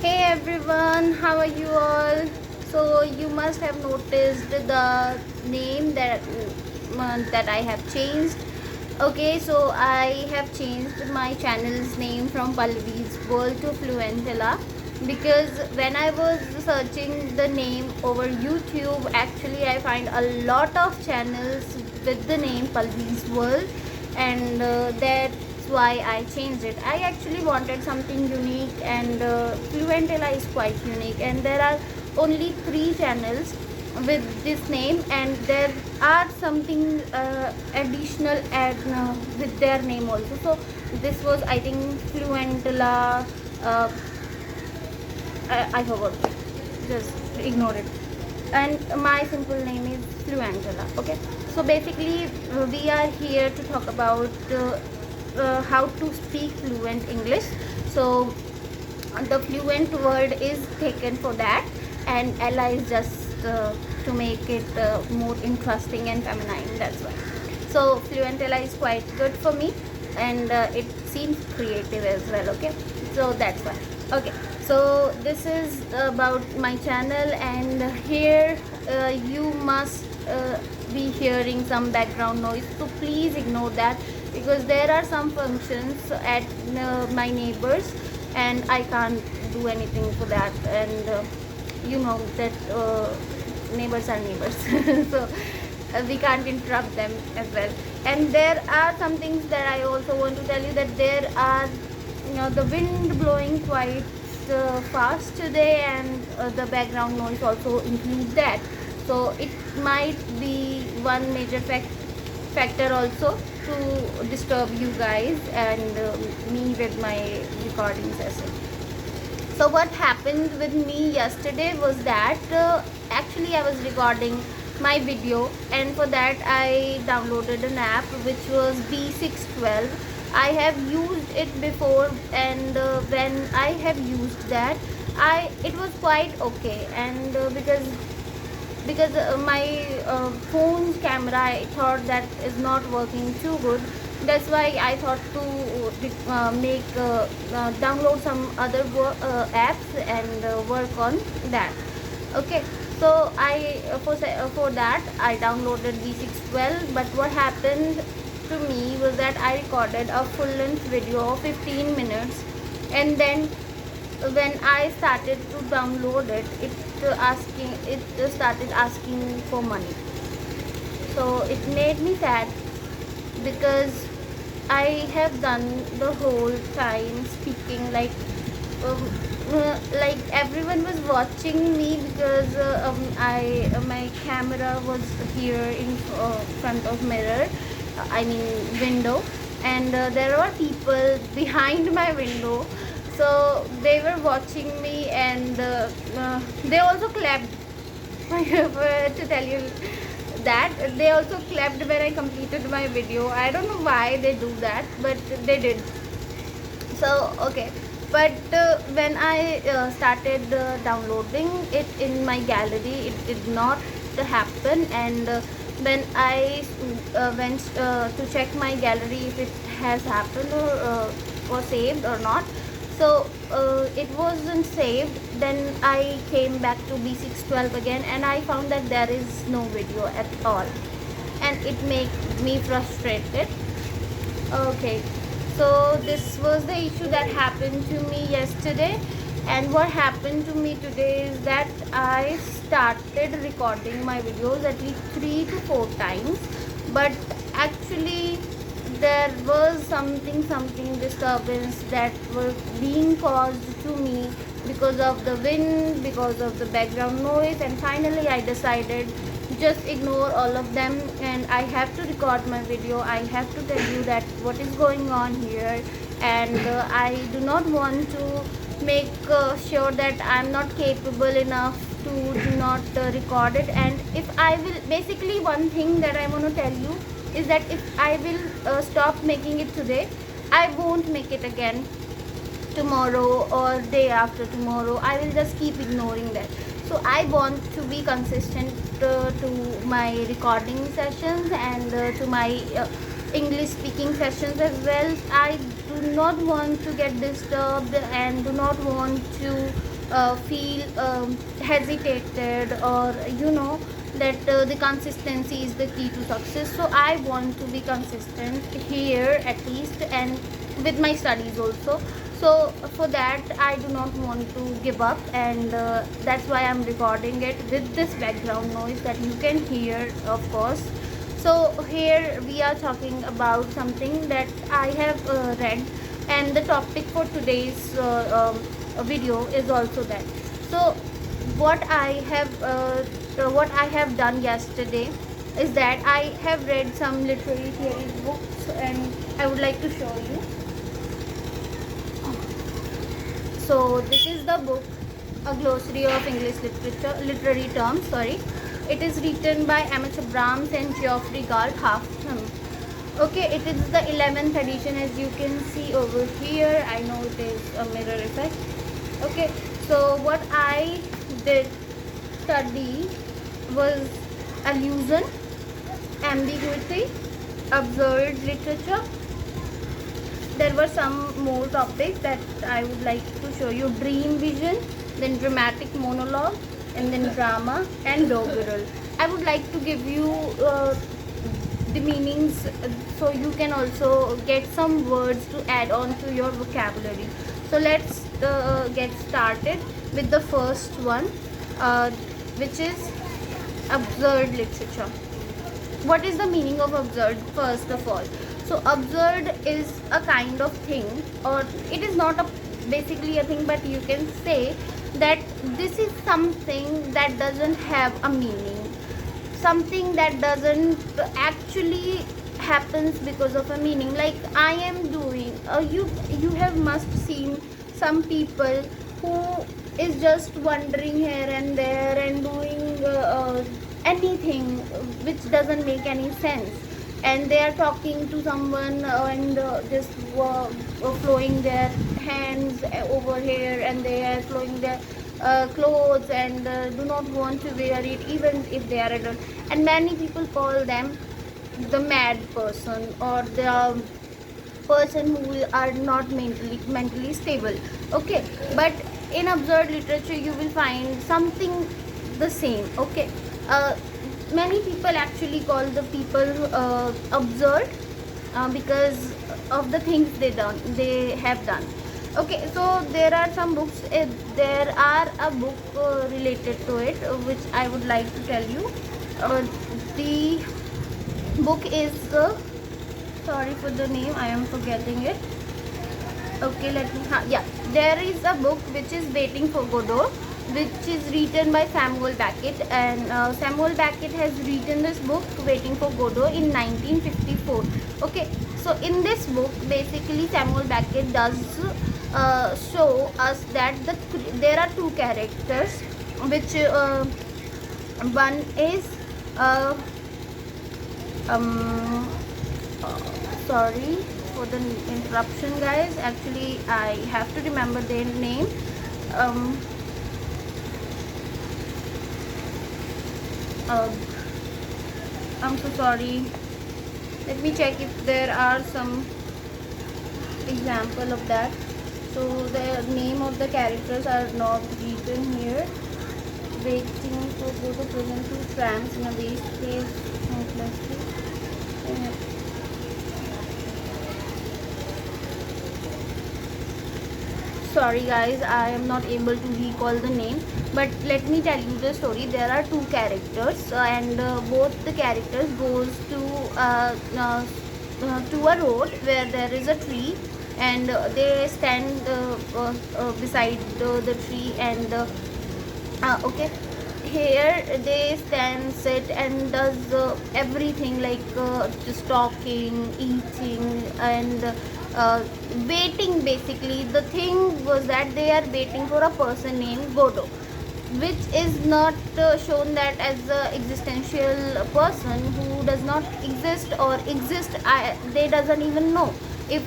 Hey everyone, how are you all? So you must have noticed the name that I have changed. Okay, so I have changed my channel's name from Pallavi's World to Fluentilla because when I was searching the name over YouTube, actually I find a lot of channels with the name Pallavi's World, and that's why I changed it. I actually wanted something unique, and Fluentilla is quite unique, and there are only 3 channels with this name, and there are something additional with their name also. So this was, I think, Fluentilla. uh, I forgot, just ignore it. And my simple name is Fluentilla. Okay, so basically we are here to talk about how to speak fluent English. So the fluent word is taken for that, and Ella is just to make it more interesting and feminine. That's why. So fluent Ella is quite good for me, and it seems creative as well. Okay, so that's why. Okay, so this is about my channel, and here you must be hearing some background noise, so please ignore that because there are some functions at my neighbors, and I can't do anything for that. And you know that neighbors are neighbors so we can't interrupt them as well. And there are some things that I also want to tell you, that there are, the wind blowing quite fast today, and the background noise also includes that. So it might be one major factor also to disturb you guys and me with my recording session. So what happened with me yesterday was that actually I was recording my video, and for that I downloaded an app which was B612. I have used it before, and when I have used that, I it was quite okay. And because my phone's camera, I thought that is not working too good. That's why I thought to make download some other apps and work on that. Okay, so I for that I downloaded V612. But what happened to me was that I recorded a full length video of 15 minutes, and then when I started to download it, it started asking for money. So it made me sad because I have done the whole time speaking like everyone was watching me, because my camera was here in front of mirror, I mean window, and there were people behind my window. So they were watching me, and they also clapped to tell you that they also clapped when I completed my video. I don't know why they do that, but they did. So okay, but when I started downloading it in my gallery, it did not happen. And when I went to check my gallery if it has happened or saved or not, so it wasn't saved. Then I came back to B612 again, and I found that there is no video at all, and it made me frustrated. Okay, so this was the issue that happened to me yesterday. And what happened to me today is that I started recording my videos at least 3 to 4 times, but actually there was something disturbance that was being caused to me because of the wind, because of the background noise. And finally I decided just ignore all of them, and I have to record my video. I have to tell you that what is going on here, and I do not want to make sure that I'm not capable enough to do not record it. And if I will, basically one thing that I want to tell you is that if I will stop making it today, I won't make it again tomorrow or day after tomorrow. I will just keep ignoring that. So I want to be consistent to my recording sessions, and to my English speaking sessions as well. I do not want to get disturbed, and do not want to feel hesitated, or that the consistency is the key to success. So I want to be consistent here at least, and with my studies also. So for that I do not want to give up, and that's why I'm recording it with this background noise that you can hear, of course. So here we are talking about something that I have read, and the topic for today's video is also that. So what what I have done yesterday is that I have read some literary theory books, and I would like to show you. So this is the book, A Glossary of English Literary Terms. Sorry, it is written by Emmett Abrams and Geoffrey Galt Halfton. Okay, it is the 11th edition, as you can see over here. I know it is a mirror effect. Okay, so what I did study was allusion, ambiguity, absurd literature. There were some more topics that I would like to show you. Dream vision, then dramatic monologue, and then drama and doggerel. I would like to give you the meanings, so you can also get some words to add on to your vocabulary. So let's get started with the first one, which is absurd literature. What is the meaning of absurd? First of all, so absurd is a kind of thing, or it is not a basically a thing, but you can say that this is something that doesn't have a meaning, something that doesn't actually happens because of a meaning. Like I am doing, you have must seen some people who is just wandering here and there and doing anything which doesn't make any sense, and they are talking to someone and just flowing their hands over here, and they are flowing their clothes, and do not want to wear it even if they are adult. And many people call them the mad person, or the person who are not mentally stable. Okay, but in absurd literature you will find something the same. Okay, uh, many people actually call the people absurd because of the things they have done. Okay, so there are some books, there are a book related to it, which I would like to tell you. The book is sorry for the name, I am forgetting it. Okay, let me yeah, there is a book which is Waiting for Godot, which is written by Samuel Beckett, and Samuel Beckett has written this book Waiting for Godot in 1954. Okay, so in this book basically Samuel Beckett does show us that there are two characters, which one is uh, um, sorry for the interruption, guys. Actually I have to remember their name. I'm so sorry. Let me check if there are some example of that. So the name of the characters are not written here. Waiting for Godot present two tramps in a waste case hopelessly. Sorry guys, I am not able to recall the name, but let me tell you the story. There are two characters, and both the characters goes to a road where there is a tree, and they stand beside the tree, and okay, here they stand, sit, and does everything, like just talking, eating, and waiting. Basically the thing was that they are waiting for a person named Godot, which is not shown that as a existential person who does not exist, or exist, they doesn't even know if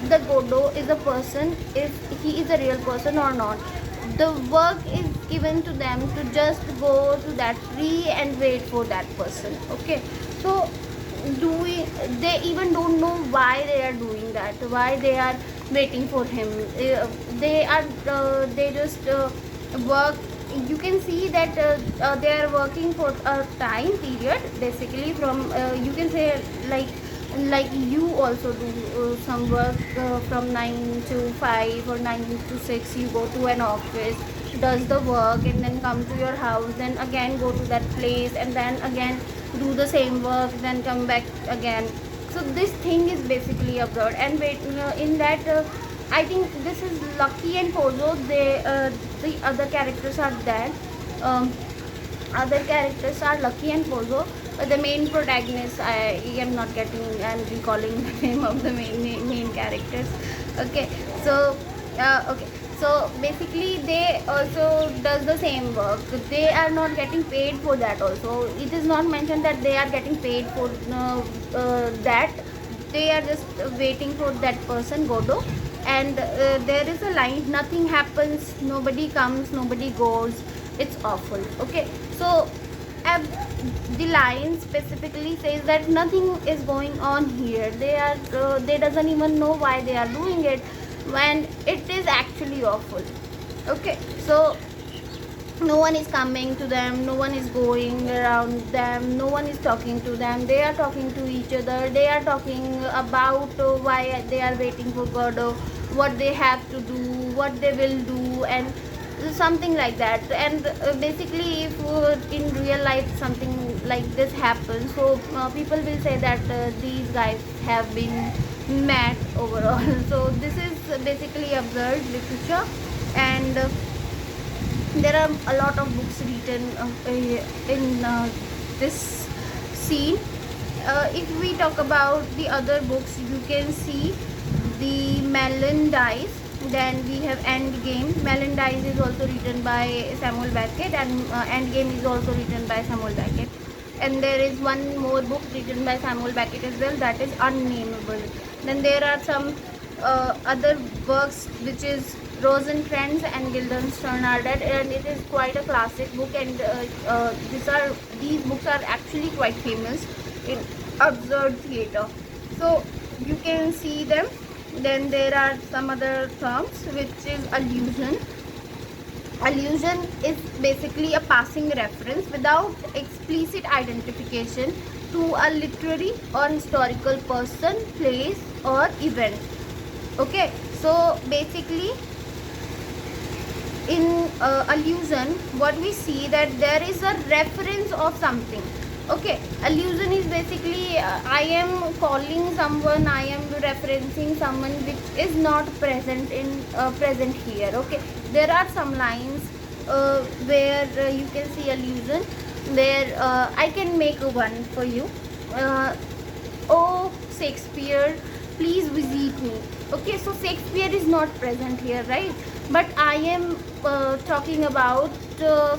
the Godot is a person, if he is a real person or not. The work is given to them to just go to that tree and wait for that person. Okay, so they even don't know why they are doing that, why they are waiting for him. They just work. You can see that they are working for a time period, basically from you can say like you also do some work from 9 to 5 or 9 to 6. You go to an office, does the work, and then come to your house, then again go to that place, and then again do the same work, then come back again. So this thing is basically absurd. And wait, in that I think this is Lucky and Pozo. The other characters are there. um, Other characters are Lucky and Pozo, but the main protagonist, I am not getting and recalling the name of the main characters. Okay, so okay, so basically they also does the same work. They are not getting paid for that. Also, it is not mentioned that they are getting paid for that. They are just waiting for that person, Godo. And there is a line, nothing happens, nobody comes, nobody goes, it's awful. Okay, so uh, the line specifically says that nothing is going on here. They doesn't even know why they are doing it when it is actually awful. Okay, so no one is coming to them, no one is going around them, no one is talking to them. They are talking to each other, they are talking about why they are waiting for Godot, what they have to do, what they will do, and something like that. And basically if in real life something like this happens, so people will say that these guys have been mad overall. So this is basically absurd literature. And there are a lot of books written in this scene. If we talk about the other books, you can see the Melon Dice. Then we have Endgame. Melon Dice is also written by Samuel Beckett, and Endgame is also written by Samuel Beckett. And there is one more book written by Samuel Beckett as well, that is Unnameable. Then there are some other works which is Rosencrantz and Guildenstern are dead, and it is quite a classic book. And these books are actually quite famous in absurd theater. So you can see them. Then there are some other terms, which is allusion. Allusion is basically a passing reference without explicit identification to a literary or historical person, place, or event. Okay, so basically in allusion, what we see that there is a reference of something. Okay, allusion is basically I am calling someone, I am referencing someone which is not present in present here. Okay, there are some lines where you can see allusion, where I can make one for you. Oh Shakespeare, please visit me. Okay, so Shakespeare is not present here, right? But I am talking about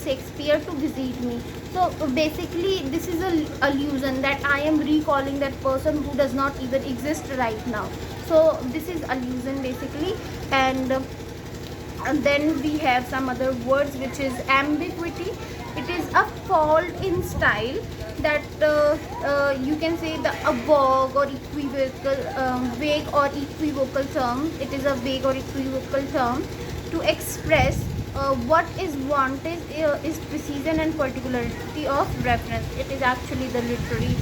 Shakespeare to visit me. So basically this is a allusion that I am recalling that person who does not even exist right now. So this is allusion basically. And then we have some other words, which is ambiguity. It is a fault in style that you can say a vague or equivocal term. It is a vague or equivocal term to express what is wanted is precision and particularity of reference. It is actually the literary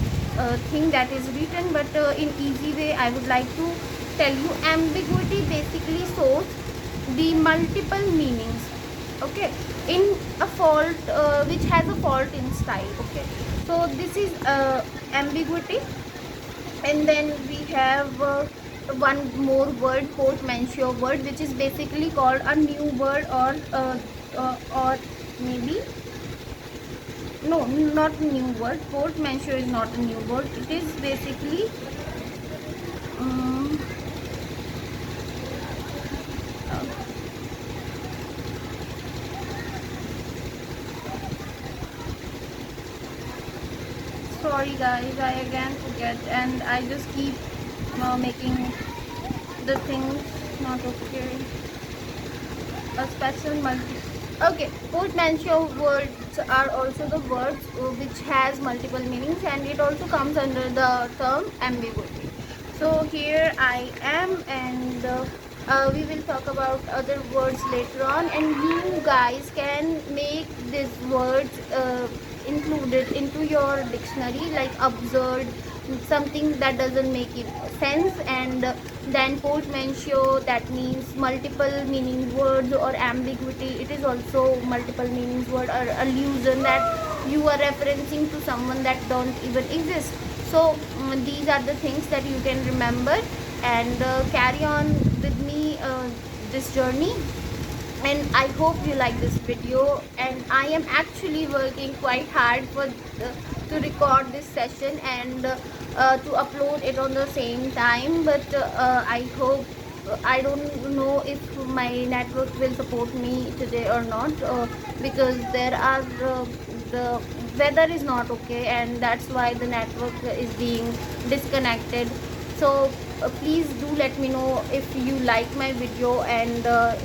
thing that is written, but in easy way I would like to tell you, ambiguity basically shows the multiple meanings. Okay, in a fault which has a fault in style. Okay, so this is ambiguity. And then we have one more word, portmanteau word, which is basically called a new word, or maybe no, not new word. Portmanteau is not a new word. It is basically um, sorry guys, I again forget, and I just keep making the things not okay. A special okay, portmanteau words are also the words which has multiple meanings, and it also comes under the term ambiguity. So here I am, and we will talk about other words later on, and you guys can make these words included into your dictionary, like absurd, something that doesn't make it sense, and then portmanteau, that means multiple meaning words, or ambiguity, it is also multiple meanings word, or allusion, that you are referencing to someone that don't even exist. So these are the things that you can remember, and carry on with me this journey. And I hope you like this video, and I am actually working quite hard for to record this session, and to upload it on the same time, but I hope, I don't know if my network will support me today or not, because there are the weather is not okay, and that's why the network is being disconnected. So please do let me know if you like my video, and uh,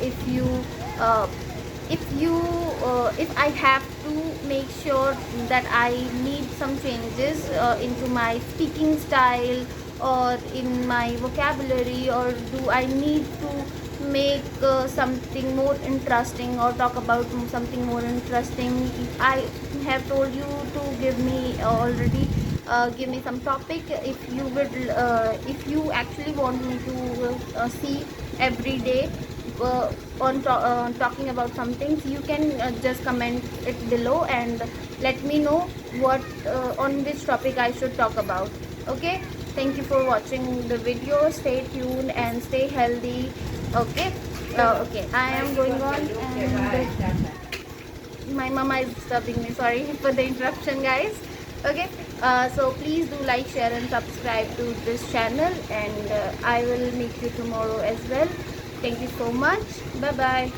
if I have to make sure that I need some changes into my speaking style, or in my vocabulary, or do I need to make something more interesting, or talk about something more interesting. I have told you to give me already, give me some topic. If you would, if you actually want me to see every day talking about some things, you can just comment it below and let me know what on which topic I should talk about. Okay, thank you for watching the video. Stay tuned and stay healthy. Okay, okay, I am going on, and my mama is disturbing me. Sorry for the interruption, guys. Okay, so please do like, share and subscribe to this channel, and I will meet you tomorrow as well. Thank you so much. Bye bye.